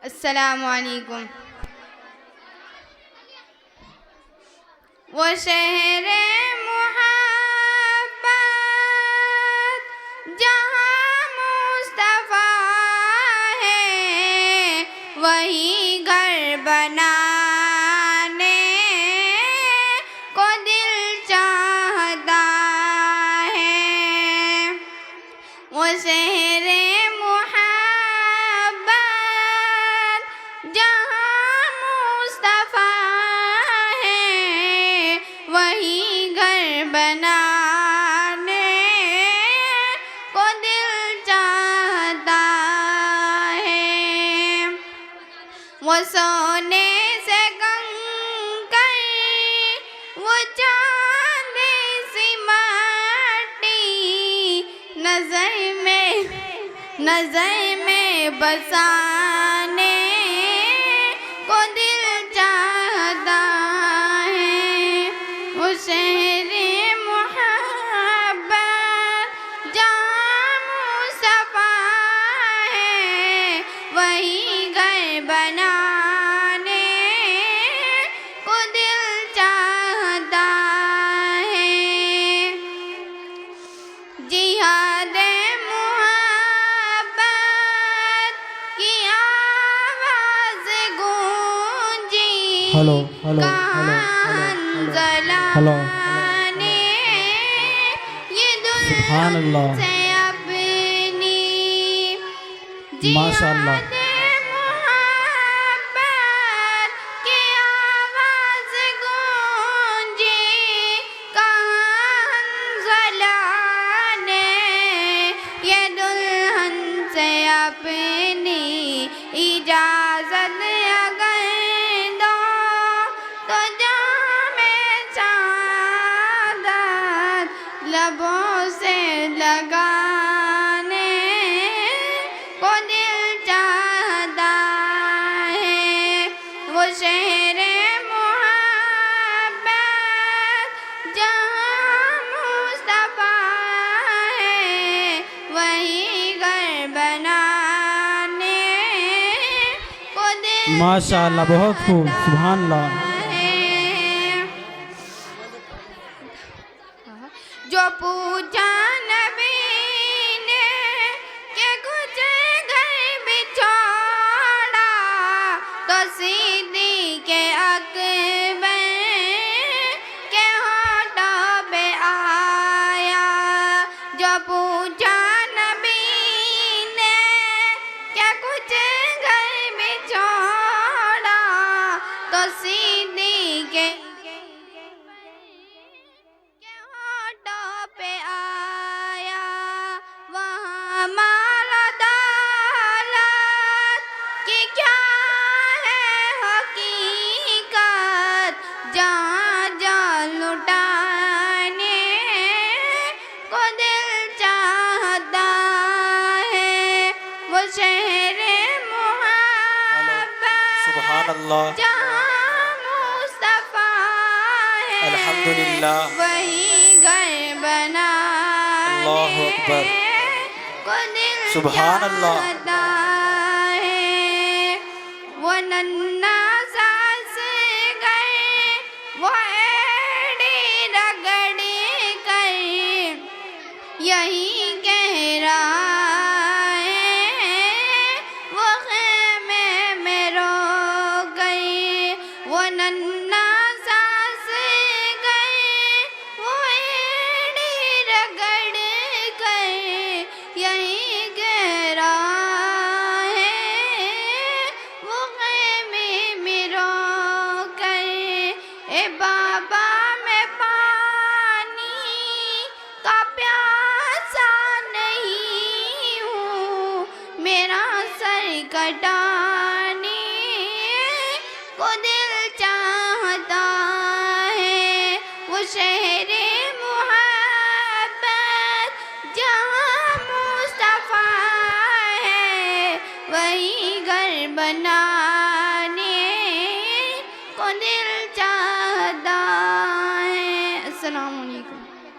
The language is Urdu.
السلام علیکم. وہ شہر محبت جہاں مصطفیٰ ہے، وہی گھر بنانے کو دل چاہتا ہے. وہ شہر محبت جہاں مصطفیٰ ہے، وہی گھر بنانے کو دل چاہتا ہے. وہ سونے سے کنکر، وہ چاندی سی مٹی، نظر میں بسانے کو دل چاہتا ہے. وہ شہر محبت جہاں مصطفیٰ ہے، وہی گھر بنانے کو دل چاہتا ہے. جہاد محبت کی آواز گونجی، کہاں حنظلہ نے یہ سبحان دلہن اللہ. سے اپنی ماشاء اللہ. جہاد محبت کی آواز گونجی، کہاں حنظلہ نے یہ دلہن سے اپنی اجازت اگر دو تو جام سعادت لبوں سے لگانے کو دل چاہتا ہے. وہ شہر محبت جہاں مصطفیٰ ہے، وہی گھر بنانے کو دل ماشاء اللہ، بہت خوب. سبحان اللہ. ہے. جو پوچھا نبی نے کہ کچھ گھر بچھوڑا، تو صدیق اکبر کے ہونٹوں پہ آیا. جو پوچھا نبی نے کہ کچھ گھر بچھوڑا، تو صدیق کے ہونٹوں پہ آیا. وہاں مال و دولت کی کیا ہے حقیقت، جہاں جان لٹانے کو دل چاہتا ہے. وہ شہر محبت سبحان اللہ. جہاں مصطفیٰ ہے، الحمدللہ. وہی گھر بنانے اللہ اکبر. کو دل سبحان اللہ. چاہتا ہے. وہ ننھا ساس گئے، وہ ایڑی رگڑ کر یہی کہہ رہا ہے، وہ خیمے میں رو گئی. وہ ننھا ساس گئے، وہ ایڑی رگڑ کر یہی کہہ رہا ہے، وہ خیمے میں رو کر. اے بابا میں پانی کا پیاسا نہیں ہوں، میرا سر کٹانے کو دل